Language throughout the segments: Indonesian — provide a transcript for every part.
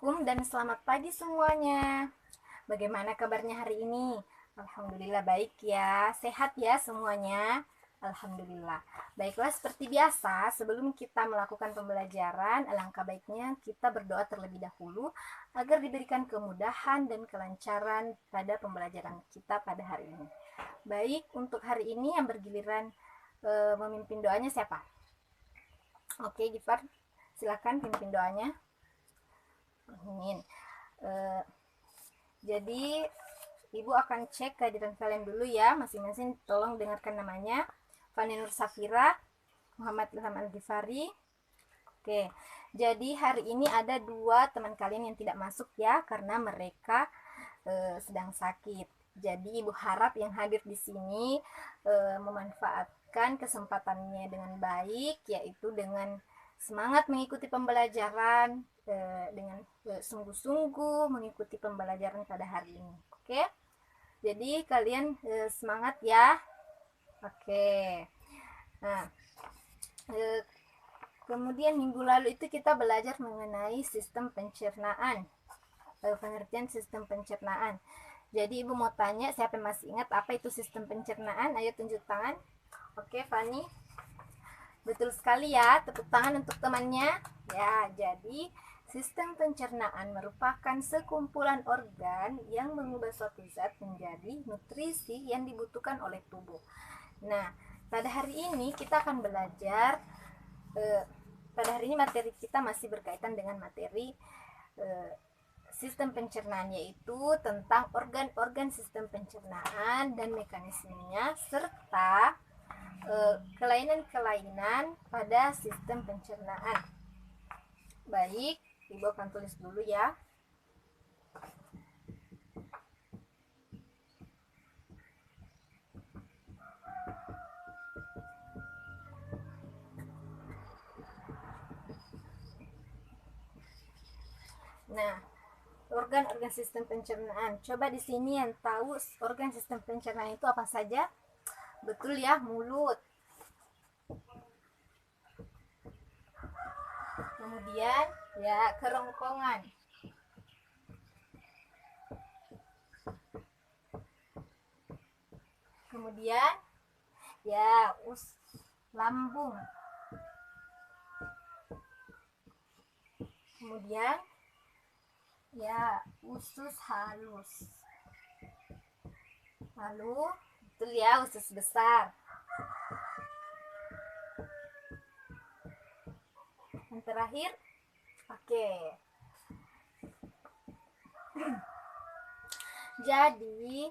Assalamualaikum dan selamat pagi semuanya. Bagaimana kabarnya hari ini? Alhamdulillah baik ya. Sehat ya semuanya? Alhamdulillah. Baiklah, seperti biasa, sebelum kita melakukan pembelajaran, alangkah baiknya kita berdoa terlebih dahulu agar diberikan kemudahan dan kelancaran pada pembelajaran kita pada hari ini. Baik, untuk hari ini yang bergiliran memimpin doanya siapa? Oke, Gifar, silakan pimpin doanya. Amin. Uh, jadi Ibu akan cek kehadiran kalian dulu ya, masing-masing tolong dengarkan namanya. Fani Nur Safira, Muhammad Ilham Al-Ghifari. Oke, jadi hari ini ada dua teman kalian yang tidak masuk ya, karena mereka sedang sakit. Jadi Ibu harap yang hadir di sini memanfaatkan kesempatannya dengan baik, yaitu dengan semangat mengikuti pembelajaran, dengan sungguh-sungguh mengikuti pembelajaran pada hari ini. Oke, jadi kalian semangat ya. Oke, nah kemudian minggu lalu itu kita belajar mengenai sistem pencernaan, pengertian sistem pencernaan. Jadi Ibu mau tanya, siapa yang masih ingat apa itu sistem pencernaan? Ayo tunjuk tangan. Oke, Fani. Betul sekali ya, tepuk tangan untuk temannya. Ya, jadi sistem pencernaan merupakan sekumpulan organ yang mengubah suatu zat menjadi nutrisi yang dibutuhkan oleh tubuh. Nah, pada hari ini kita akan belajar, pada hari ini materi kita masih berkaitan dengan materi sistem pencernaan, yaitu tentang organ-organ sistem pencernaan dan mekanismenya, serta kelainan-kelainan pada sistem pencernaan. Baik, Ibu akan tulis dulu ya. Nah, organ-organ sistem pencernaan. Coba di sini yang tahu organ sistem pencernaan itu apa saja? Betul ya, mulut. Kemudian ya kerongkongan. Kemudian ya lambung. Kemudian ya usus halus. Lalu betul ya, usus besar. Yang terakhir, oke. Jadi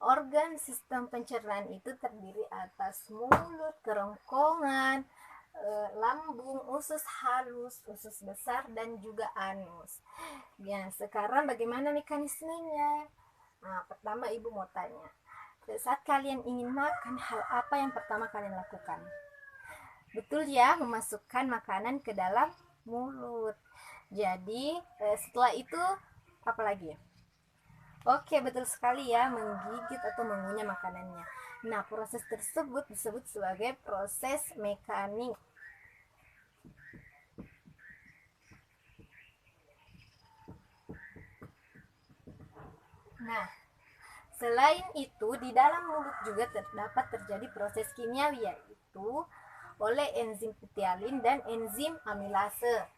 organ sistem pencernaan itu terdiri atas mulut, kerongkongan, lambung, usus halus, usus besar, dan juga anus. Ya, sekarang bagaimana mekanismenya? Nah, pertama Ibu mau tanya, saat kalian ingin makan, hal apa yang pertama kalian lakukan? Betul ya, memasukkan makanan ke dalam mulut. Jadi setelah itu apa lagi ya? Oke, betul sekali ya, menggigit atau mengunyah makanannya. Nah, proses tersebut disebut sebagai proses mekanik. Nah, selain itu di dalam mulut juga terdapat terjadi proses kimiawi, yaitu oleh enzim putialin dan enzim amilase.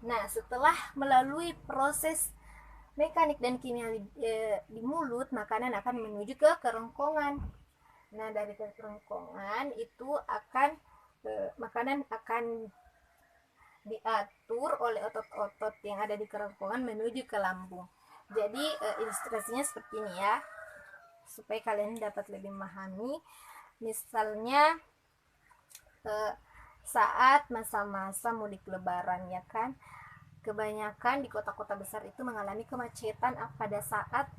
Nah, setelah melalui proses mekanik dan kimia di mulut, makanan akan menuju ke kerongkongan. Nah, dari kerongkongan itu makanan akan diatur oleh otot-otot yang ada di kerongkongan menuju ke lambung. Jadi ilustrasinya seperti ini ya, supaya kalian dapat lebih memahami. Misalnya saat masa-masa mudik lebaran ya kan, kebanyakan di kota-kota besar itu mengalami kemacetan pada saat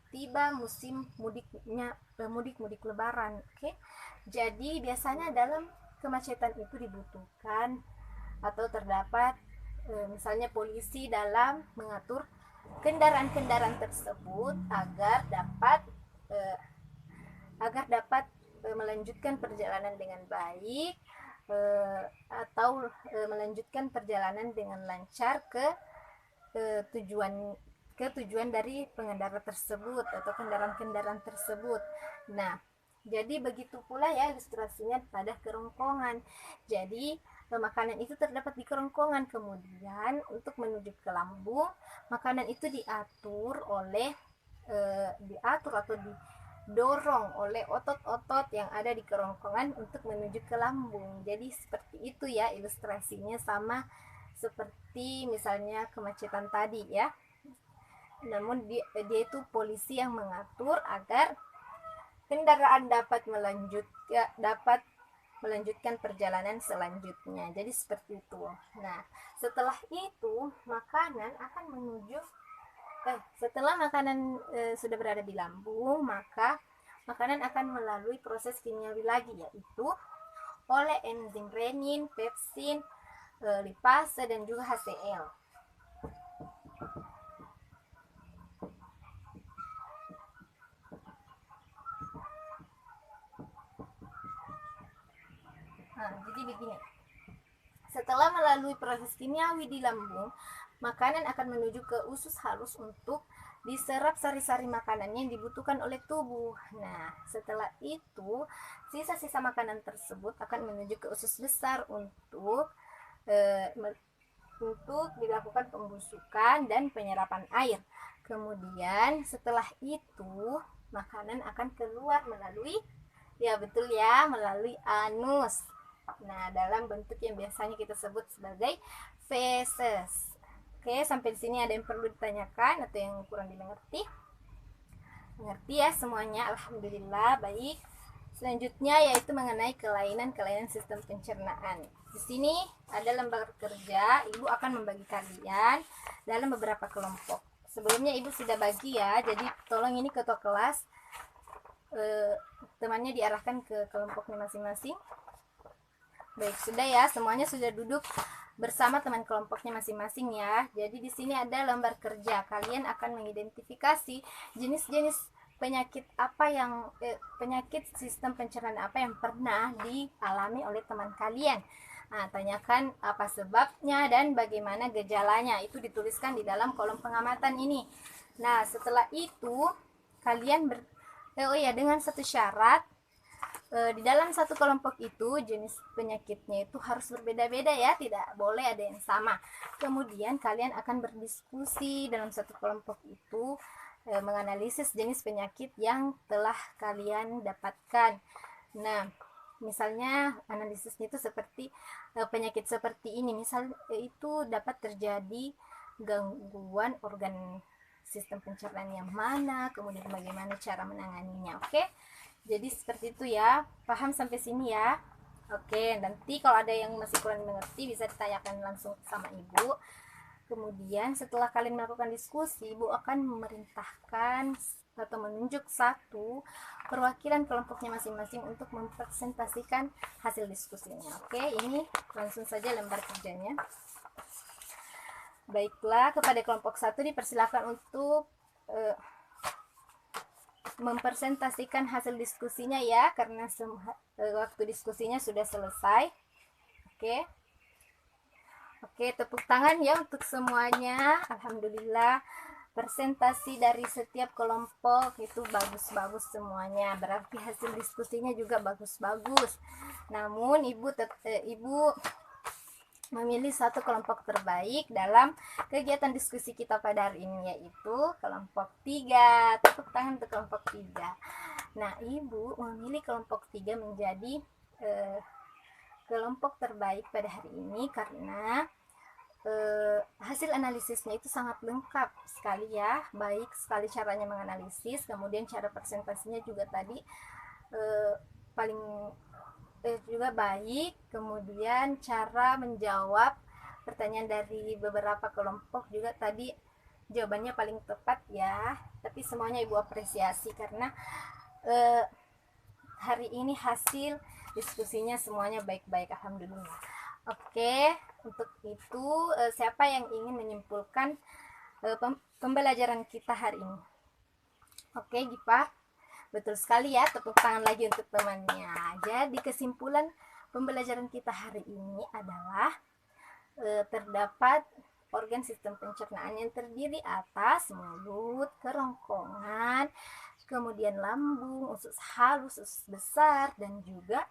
tiba musim mudik lebaran. Oke, jadi biasanya dalam kemacetan itu dibutuhkan atau terdapat misalnya polisi dalam mengatur kendaraan-kendaraan tersebut agar dapat melanjutkan perjalanan dengan baik, atau melanjutkan perjalanan dengan lancar ke tujuan dari pengendara tersebut atau kendaraan-kendaraan tersebut. Nah, jadi begitu pula ya ilustrasinya pada kerongkongan. Jadi makanan itu terdapat di kerongkongan, kemudian untuk menuju ke lambung, makanan itu diatur atau didorong oleh otot-otot yang ada di kerongkongan untuk menuju ke lambung. Jadi seperti itu ya ilustrasinya, sama seperti misalnya kemacetan tadi ya. Namun dia itu polisi yang mengatur agar kendaraan dapat melanjutkan perjalanan selanjutnya. Jadi seperti itu. Nah, setelah itu setelah makanan sudah berada di lambung, maka makanan akan melalui proses kimiawi lagi, yaitu oleh enzim renin, pepsin, lipase, dan juga HCl. Jadi begini, setelah melalui proses kimiawi di lambung, makanan akan menuju ke usus halus untuk diserap sari-sari makanannya yang dibutuhkan oleh tubuh. Nah, setelah itu sisa-sisa makanan tersebut akan menuju ke usus besar untuk dilakukan pembusukan dan penyerapan air. Kemudian setelah itu makanan akan keluar melalui anus. Nah, dalam bentuk yang biasanya kita sebut sebagai feses. Oke, sampai di sini ada yang perlu ditanyakan atau yang kurang dimengerti? Mengerti ya semuanya? Alhamdulillah, baik. Selanjutnya yaitu mengenai kelainan-kelainan sistem pencernaan. Di sini ada lembar kerja, Ibu akan membagi kalian dalam beberapa kelompok. Sebelumnya Ibu sudah bagi ya, jadi tolong ini ketua kelas temannya diarahkan ke kelompoknya masing-masing. Baik, sudah ya, semuanya sudah duduk bersama teman kelompoknya masing-masing ya. Jadi di sini ada lembar kerja. Kalian akan mengidentifikasi jenis-jenis penyakit sistem pencernaan apa yang pernah dialami oleh teman kalian. Nah, tanyakan apa sebabnya dan bagaimana gejalanya. Itu dituliskan di dalam kolom pengamatan ini. Nah, setelah itu kalian dengan satu syarat, di dalam satu kelompok itu jenis penyakitnya itu harus berbeda-beda ya, tidak boleh ada yang sama. Kemudian kalian akan berdiskusi dalam satu kelompok itu, menganalisis jenis penyakit yang telah kalian dapatkan. Nah, misalnya analisisnya itu seperti penyakit seperti ini, misal itu dapat terjadi gangguan organ sistem pencernaan yang mana, kemudian bagaimana cara menanganinya. Oke, jadi seperti itu ya, paham sampai sini ya. Oke, nanti kalau ada yang masih kurang mengerti bisa ditanyakan langsung sama Ibu. Kemudian setelah kalian melakukan diskusi, Ibu akan memerintahkan atau menunjuk satu perwakilan kelompoknya masing-masing untuk mempresentasikan hasil diskusinya. Oke, ini langsung saja lembar kerjanya. Baiklah, kepada kelompok 1 dipersilakan untuk mempresentasikan hasil diskusinya ya, karena waktu diskusinya sudah selesai. Oke, tepuk tangan ya untuk semuanya. Alhamdulillah, presentasi dari setiap kelompok itu bagus-bagus semuanya, berarti hasil diskusinya juga bagus-bagus. Namun Ibu memilih satu kelompok terbaik dalam kegiatan diskusi kita pada hari ini, yaitu kelompok 3. Tepuk tangan untuk kelompok 3. Nah, Ibu memilih kelompok 3 menjadi kelompok terbaik pada hari ini karena hasil analisisnya itu sangat lengkap sekali ya, baik sekali caranya menganalisis, kemudian cara presentasinya juga tadi paling juga baik, kemudian cara menjawab pertanyaan dari beberapa kelompok juga tadi jawabannya paling tepat ya. Tapi semuanya Ibu apresiasi karena hari ini hasil diskusinya semuanya baik-baik, alhamdulillah. Oke, untuk itu siapa yang ingin menyimpulkan pembelajaran kita hari ini? Oke, Gipa, Betul sekali ya, tepuk tangan lagi untuk temannya. Jadi kesimpulan pembelajaran kita hari ini adalah terdapat organ sistem pencernaan yang terdiri atas mulut, kerongkongan, kemudian lambung, usus halus, usus besar, dan juga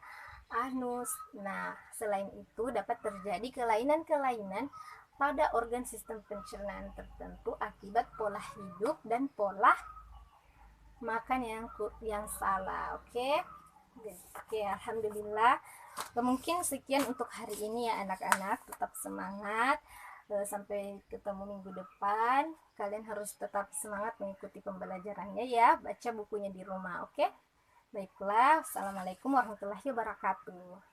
anus. Nah, selain itu dapat terjadi kelainan-kelainan pada organ sistem pencernaan tertentu akibat pola hidup dan pola makan yang salah. Oke, alhamdulillah. Mungkin sekian untuk hari ini ya anak-anak, tetap semangat. Sampai ketemu minggu depan. Kalian harus tetap semangat mengikuti pembelajarannya ya, baca bukunya di rumah. Oke, baiklah. Assalamualaikum warahmatullahi wabarakatuh.